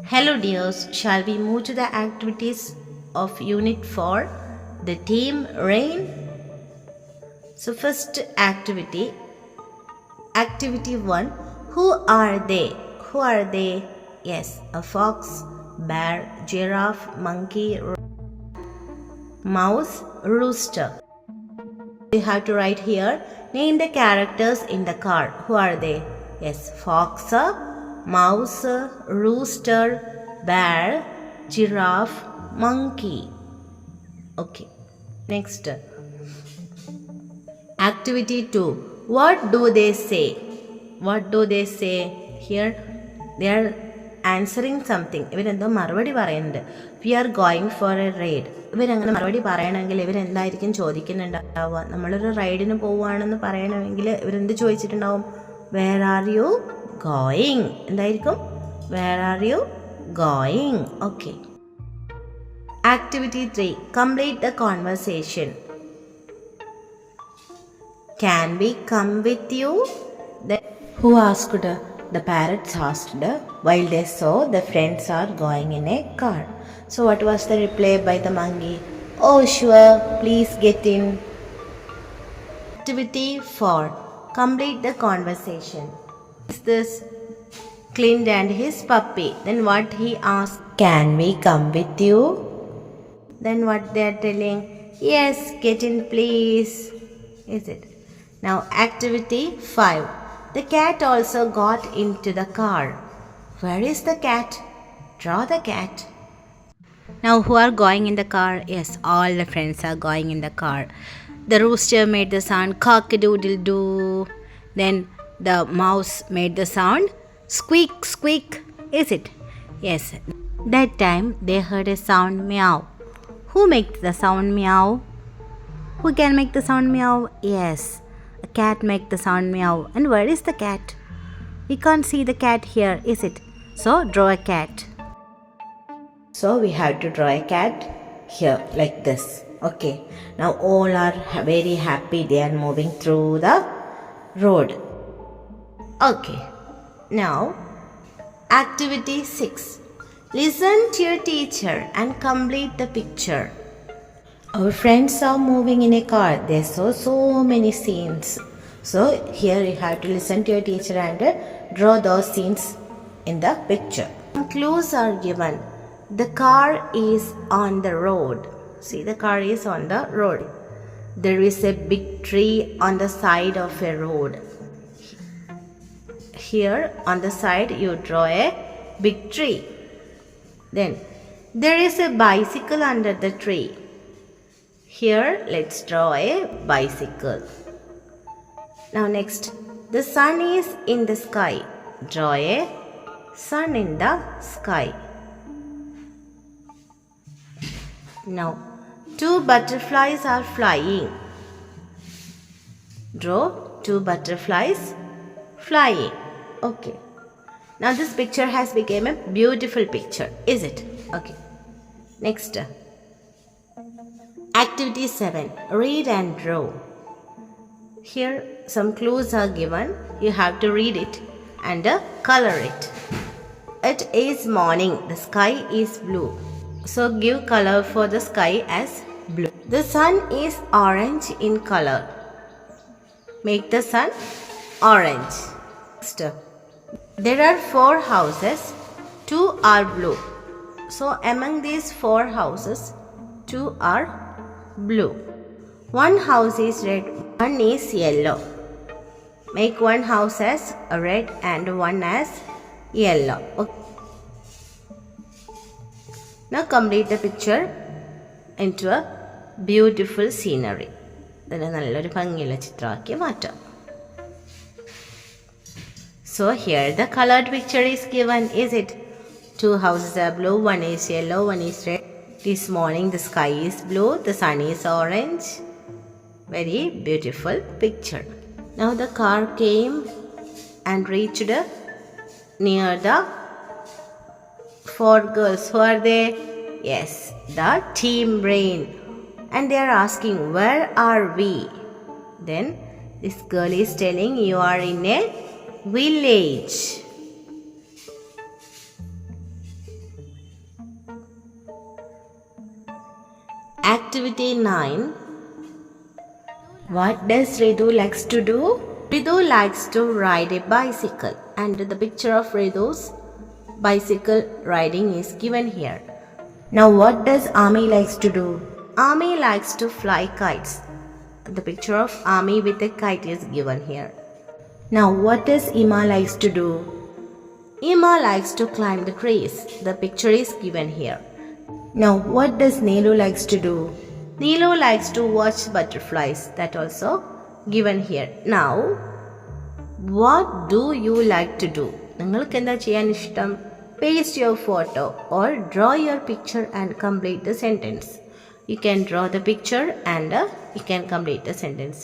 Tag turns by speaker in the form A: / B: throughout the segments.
A: Hello dears, shall we move to the activities of Unit 4, the team rain? So first activity 1, who are they? Who are they? Yes, a fox, bear, giraffe, monkey, mouse, rooster. You have to write here, name the characters in the car. Who are they? Yes, fox, mouse, rooster, bear, giraffe, monkey. Okay, next. Activity 2. What do they say? What do they say? Here they are answering something. ഇവരെന്തോ മറുപടി പറയുന്നുണ്ട്. We are going for a raid. ഇവരങ്ങനെ മറുപടി പറയണമെങ്കിൽ ഇവരെന്തായിരിക്കും ചോദിക്കുന്നുണ്ടാവുക? നമ്മളൊരു റൈഡിന് പോവുകയാണെന്ന് പറയണമെങ്കിൽ ഇവരെന്ത് ചോദിച്ചിട്ടുണ്ടാവും? Where are you going? എന്തായിരിക്കും? Where are you going? Okay. Activity 3. Complete the conversation. Can we come with you? Who asked? The parrots asked while they saw the friends are going in a car. So what was the reply by the monkey? Oh sure, please get in. Activity 4. Complete the conversation. Is this Clint and his puppy? Then what he asked? Can we come with you? Then what they are telling? Yes, get in please. Is it? Now activity 5. The cat also got into the car. Where is the cat? Draw the cat. Now who are going in the car? Yes, all the friends are going in the car. The rooster made the sound cock-a-doodle-doo. Then the mouse made the sound squeak squeak. Is it? Yes. That time they heard a sound meow. Who makes the sound meow? Who can make the sound meow? Yes. A cat make the sound meow. And where is the cat? We can't see the cat here, is it? So draw a cat. So we have to draw a cat here like this. Okay. Now all are very happy. They are moving through the road. Okay. Now activity 6. Listen to your teacher and complete the picture. Our friends are moving in a car. They saw so many scenes. So here you have to listen to your teacher and draw those scenes in the picture. Clues are given. The car is on the road. See, the car is on the road. There is a big tree on the side of a road. Here on the side you draw a big tree. Then there is a bicycle under the tree. Here let's draw a bicycle. Now next, the sun is in the sky. Draw a sun in the sky. Now 2 butterflies are flying. Draw 2 butterflies flying. Okay. Now this picture has become a beautiful picture, is it? Okay. Next. Activity 7. Read and draw. Here some clues are given. You have to read it and color it. It is morning. The sky is blue. So give color for the sky as blue. The sun is orange in color. Make the sun orange. Next. There are 4 houses. 2 are blue. So among these 4 houses, 2 are blue. 1 house is red, 1 is yellow. Make 1 house as red and 1 as yellow. Okay. Now complete the picture into a beautiful scenery. നല്ലൊരു ഭംഗിയുള്ള ചിത്രമാക്കി മാറ്റാം. So here the colored picture is given, is it? 2 houses are blue, 1 is yellow, 1 is red. This morning the sky is blue, the sun is orange. Very beautiful picture. Now the car came and reached near the 4 girls. Who are they? Yes, the team rain. And they are asking, where are we? Then this girl is telling, you are in a village. Activity 9. What does Ritu likes to do? Ritu likes to ride a bicycle, and the picture of Ritu's bicycle riding is given here. Now what does Ami likes to do? Ami likes to fly kites. The picture of Ami with a kite is given here. Now what does Ima likes to do? Ima likes to climb the trees. The picture is given here. Now what does Neelu likes to do? Neelu likes to watch butterflies. That also given here. Now what do you like to do? നിങ്ങൾക്ക് എന്താ ചെയ്യാൻ ഇഷ്ടം? Paste your photo or draw your picture and complete the sentence. You can draw the picture and you can complete the sentence.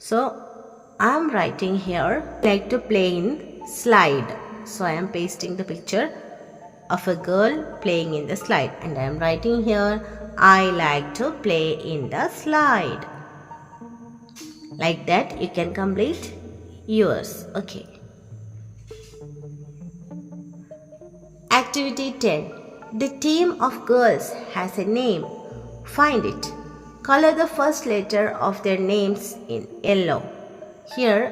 A: So I am writing here, I like to play in slide. So I am pasting the picture of a girl playing in the slide, and I am writing here, I like to play in the slide. Like that you can complete yours. Okay. Activity 10. The team of girls has a name. Find it. Color the first letter of their names in yellow. Here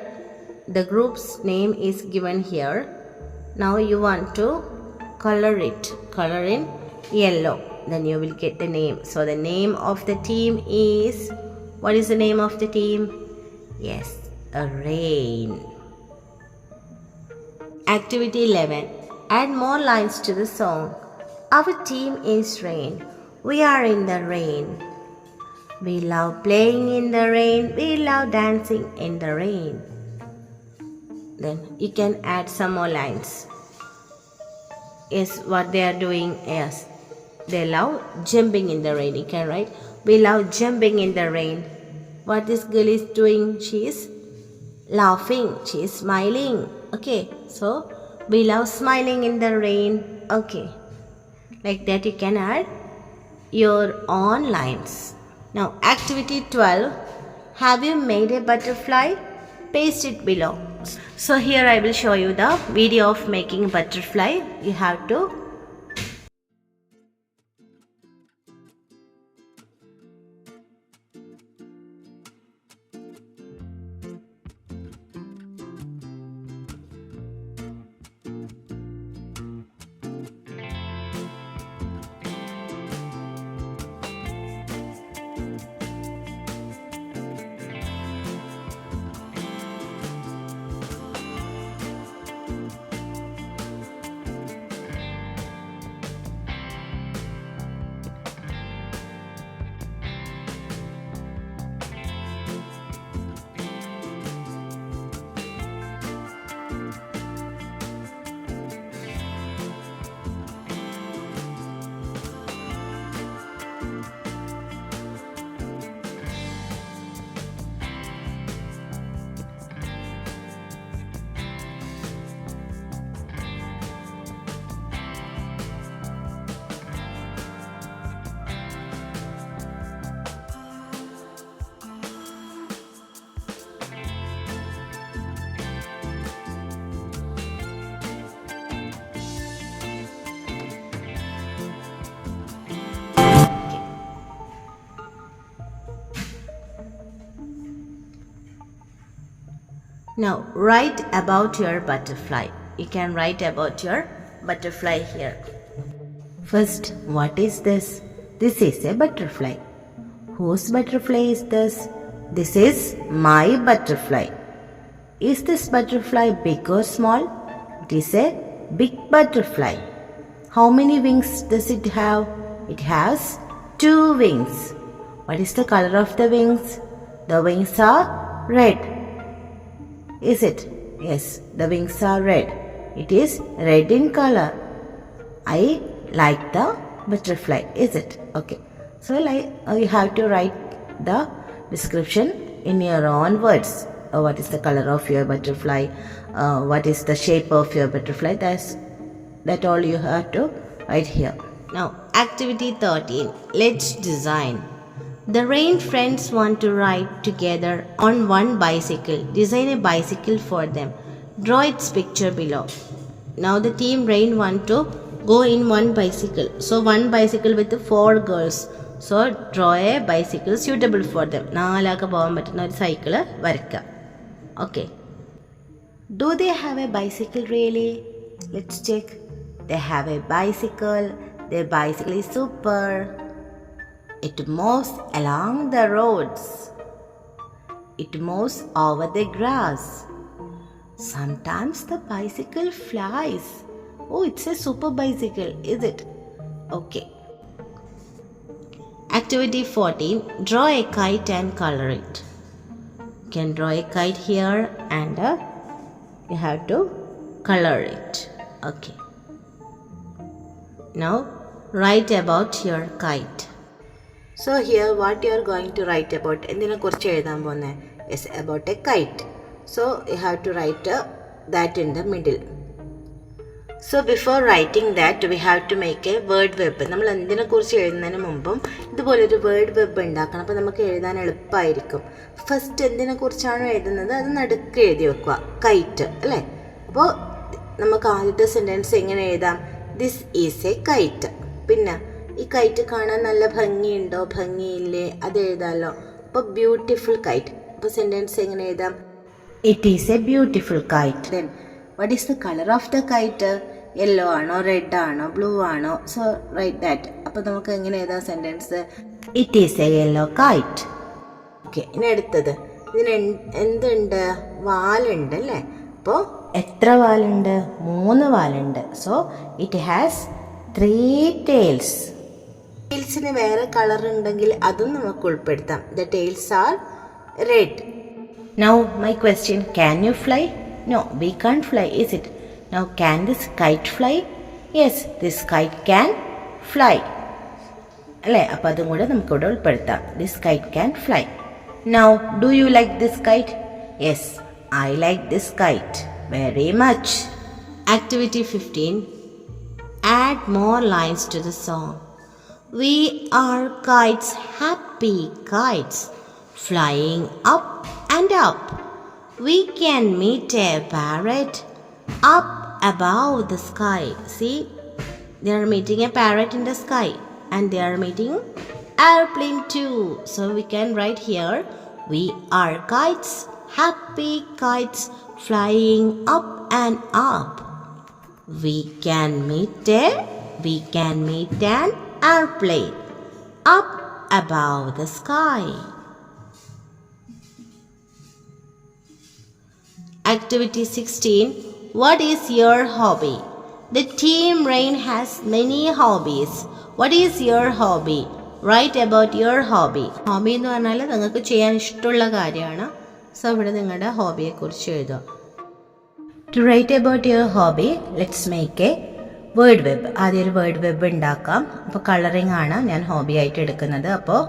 A: the group's name is given here. Now you want to color it. Color in yellow. Then you will get the name. So the name of the team is, what is the name of the team? Yes, a rain. Activity 11. Add more lines to the song. Our team is rain. We are in the rain. We love playing in the rain. We love dancing in the rain. Then you can add some more lines. Yes, what they are doing is they love jumping in the rain. You can write, we love jumping in the rain. What this girl is doing? She is laughing. She is smiling. Okay, so we love smiling in the rain. Okay, like that you can add your own lines. Now activity 12. Have you made a butterfly? Paste it below. So here I will show you the video of making butterfly. You have to now write about your butterfly. You can write about your butterfly here. First, what is this? This is a butterfly. Whose butterfly is this? This is my butterfly. Is this butterfly big or small? It is a big butterfly. How many wings does it have? It has 2 wings. What is the color of the wings? The wings are red. Is it? Yes, the wings are red. It is red in color. I like the butterfly. Is it? Okay. So you have to write the description in your own words. What is the color of your butterfly? What is the shape of your butterfly? That all you have to write here. Now, activity 13. Let's design. The rain friends want to ride together on one bicycle. Design a bicycle for them. Draw its picture below. Now the team rain want to go in one bicycle. So one bicycle with 4 girls. So draw a bicycle suitable for them. 4 ആൾക്ക് പോകാൻ പറ്റുന്ന ഒരു cycle വരയ്ക്കുക. Okay. Do they have a bicycle really? Let's check. They have a bicycle. Their bicycle is super. It moves along the roads. It moves over the grass. Sometimes the bicycle flies. Oh, it's a super bicycle, is it? Okay. Activity 14. Draw a kite and color it. You can draw a kite here and you have to color it. Okay. Now write about your kite. So here what you are going to write about? എന്തിനെ കുറിച്ച് എഴുതാൻ പോകുന്നത്? Is about a kite. So you have to write that in the middle. So before writing that we have to make a word web. നമ്മൾ എന്തിനെ കുറിച്ച് എഴുതുന്നതിന് മുമ്പും ഇതുപോലൊരു വേർഡ് വെബ് ഉണ്ടാക്കണം. അപ്പോൾ നമുക്ക് എഴുതാൻ എളുപ്പമായിരിക്കും. ഫസ്റ്റ് എന്തിനെ കുറിച്ചാണോ എഴുതുന്നത് അത് നടുക്ക് എഴുതി വെക്കുക, കൈറ്റ് അല്ലേ. അപ്പോൾ നമുക്ക് ആദ്യത്തെ സെൻറ്റൻസ് എങ്ങനെ എഴുതാം? This is A KITE. പിന്നെ ഈ കൈറ്റ് കാണാൻ നല്ല ഭംഗിയുണ്ടോ ഭംഗിയില്ലേ അത് എഴുതാമല്ലോ. അപ്പോൾ ബ്യൂട്ടിഫുൾ കൈറ്റ്. അപ്പോൾ സെൻറ്റൻസ് എങ്ങനെ എഴുതാം? It is a beautiful kite. Then what is the colour of the kite? Yellow ആണോ റെഡ് ആണോ ബ്ലൂ ആണോ? So right that. അപ്പോൾ നമുക്ക് എങ്ങനെ എഴുതാം sentence? It is a yellow kite. Okay, ഇനി അടുത്തത് ഇതിന് എന്തുണ്ട്? വാലുണ്ട് അല്ലേ. അപ്പോൾ എത്ര വാലുണ്ട്? 3 വാലുണ്ട്. So it has 3 tails. ടെയിൽസിന് വേറെ കളർ ഉണ്ടെങ്കിൽ അതും നമുക്ക് ഉൾപ്പെടുത്താം. The tails are red. Now my question, can you fly? No, we can fly, is it? Now can this kite fly? Yes, this kite can fly അല്ലേ. അപ്പം അതും കൂടെ നമുക്കിവിടെ ഉൾപ്പെടുത്താം. This kite can fly. Now do you like this kite? Yes, I like this kite very much. Activity 15. Add more lines to the song. We are kites, happy kites, flying up and up. We can meet a parrot up above the sky. See, they are meeting a parrot in the sky and they are meeting airplane too. So we can write here, we are kites, happy kites, flying up and up. We can meet an airplane up above the sky. Activity 16. What is your hobby? The teamrain has many hobbies. What is your hobby? Write about your hobby. Hobby എന്ന് പറഞ്ഞാൽ നിങ്ങൾക്ക് ചെയ്യാൻ ഇഷ്ടമുള്ള കാര്യമാണ്. So ഇവിടെ നിങ്ങളുടെ ഹോബിയെക്കുറിച്ച് എഴുതുക. To write about your hobby let's make a word web. ആദ്യം ഒരു വേർഡ് വെബ് ഉണ്ടാക്കാം. അപ്പോൾ കളറിംഗ് ആണ് ഞാൻ ഹോബി ആയിട്ട് എടുക്കുന്നത്. അപ്പോൾ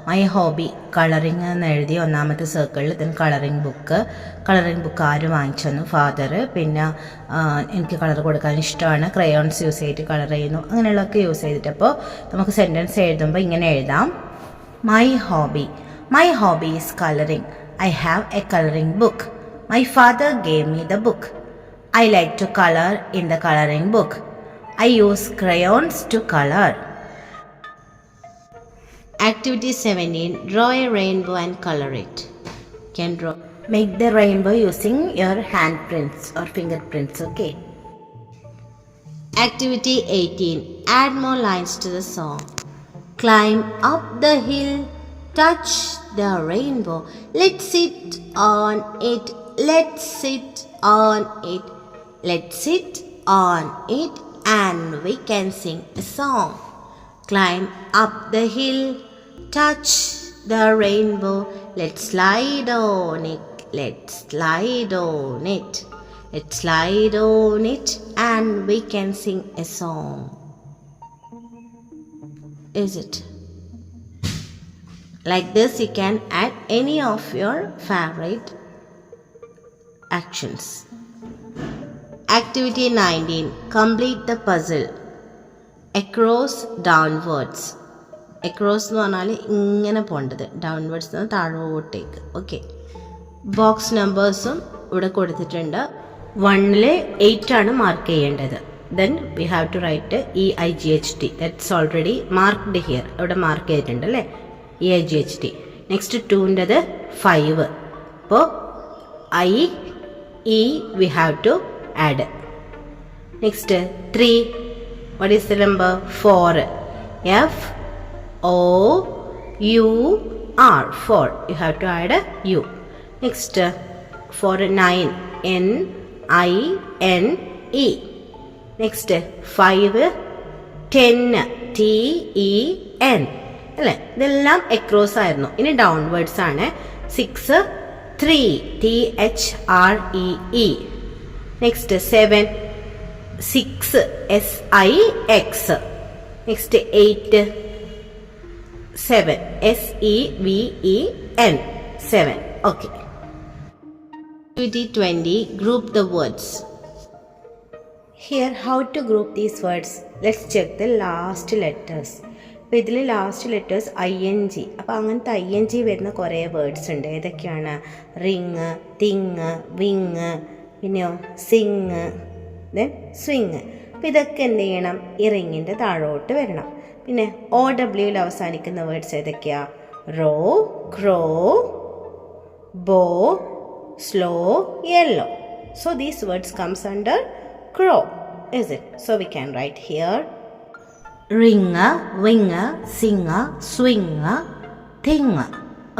A: മൈ ഹോബി കളറിംഗ് എന്ന് എഴുതി ഒന്നാമത്തെ സർക്കിളിൽ ദെൻ കളറിംഗ് ബുക്ക് ആര് വാങ്ങിച്ചു തന്നു? ഫാദർ. പിന്നെ എനിക്ക് കളർ കൊടുക്കാൻ ഇഷ്ടമാണ്, ക്രയോൺസ് യൂസ് ചെയ്തിട്ട് കളർ ചെയ്യുന്നു, അങ്ങനെയുള്ളതൊക്കെ യൂസ് ചെയ്തിട്ട്. അപ്പോൾ നമുക്ക് സെൻറ്റൻസ് എഴുതുമ്പോൾ ഇങ്ങനെ എഴുതാം. My hobby is colouring. I have a coloring book. My father gave me the book. I like to color in the coloring book. I use crayons to color. Activity 17. Draw a rainbow and color it. Can draw. Make the rainbow using your handprints or fingerprints, okay? Activity 18. Add more lines to the song. Climb up the hill, touch the rainbow. Let's sit on it. Let's sit on it. Let's sit on it and we can sing a song. Climb up the hill, touch the rainbow. Let's slide on it. Let's slide on it. Let's slide on it and we can sing a song. Is it? Like this you can add any of your favorite actions. Activity 19. Complete the puzzle. Across downwards. Across എന്ന് പറഞ്ഞാൽ ഇങ്ങനെ പോകേണ്ടത്, downwards എന്ന് താഴോട്ടേക്ക്. Okay, box നമ്പേഴ്സും ഇവിടെ കൊടുത്തിട്ടുണ്ട്. 1 8 ആണ് mark ചെയ്യേണ്ടത്. Then we have to write EIGHT. That's already marked here. ഇവിടെ മാർക്ക് ചെയ്തിട്ടുണ്ട് അല്ലേ, EIGHT. നെക്സ്റ്റ് 2ൻ്റെത് 5. അപ്പോൾ I, E we have to add. Next 3. What is the number? 4. F O U R. 4. You have to add a U. Next for 9. N I N E. Next 5. 10. T E N. അല്ലേ, ഇതെല്ലാം across ആയിരുന്നു. ഇനി downwards ആണ്. 6. 3. THREE. Next 7. 6. SIX. Next 8. 7. SEVEN. 7. Okay. Activity 20. Group the words. Here how to group these words. Let's check the last letters. അപ്പോൾ ഇതിൽ last letters ING. അപ്പോൾ അങ്ങനത്തെ ING വരുന്ന കുറേ വേർഡ്സ് ഉണ്ട്. ഏതൊക്കെയാണ്? റിങ്, തിങ്, വിങ്, പിന്നെയോ സിങ്, ദെൻ സ്വിങ്. അപ്പോൾ ഇതൊക്കെ എന്ത് ചെയ്യണം? ഈ റിങ്ങിൻ്റെ താഴോട്ട് വരണം. പിന്നെ OWയിൽ അവസാനിക്കുന്ന വേർഡ്സ് ഏതൊക്കെയാ? റോ, ക്രോ, ബോ, slow, yellow. So these words comes under crow, is it? So we can write here ringer, winger, singer, swinger, thinger.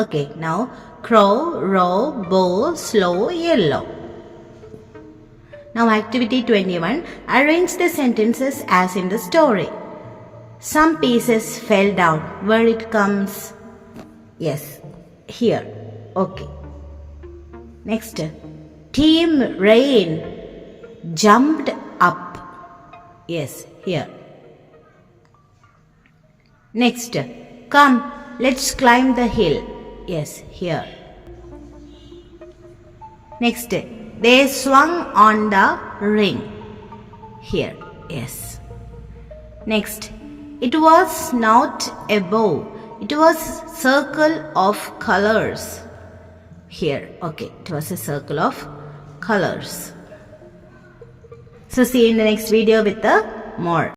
A: Okay, now crow, row, bow, slow, yellow. Now activity 21. Arrange the sentences as in the story. Some pieces fell down. Where it comes? Yes, here. Okay. Next. Teamrain jumped up. Yes, here. Next, come, let's climb the hill. Yes, here. Next, they swung on the ring. Here, yes. Next, it was not a bow. It was circle of colors. Here, okay, it was a circle of colors. So see you in the next video with the more.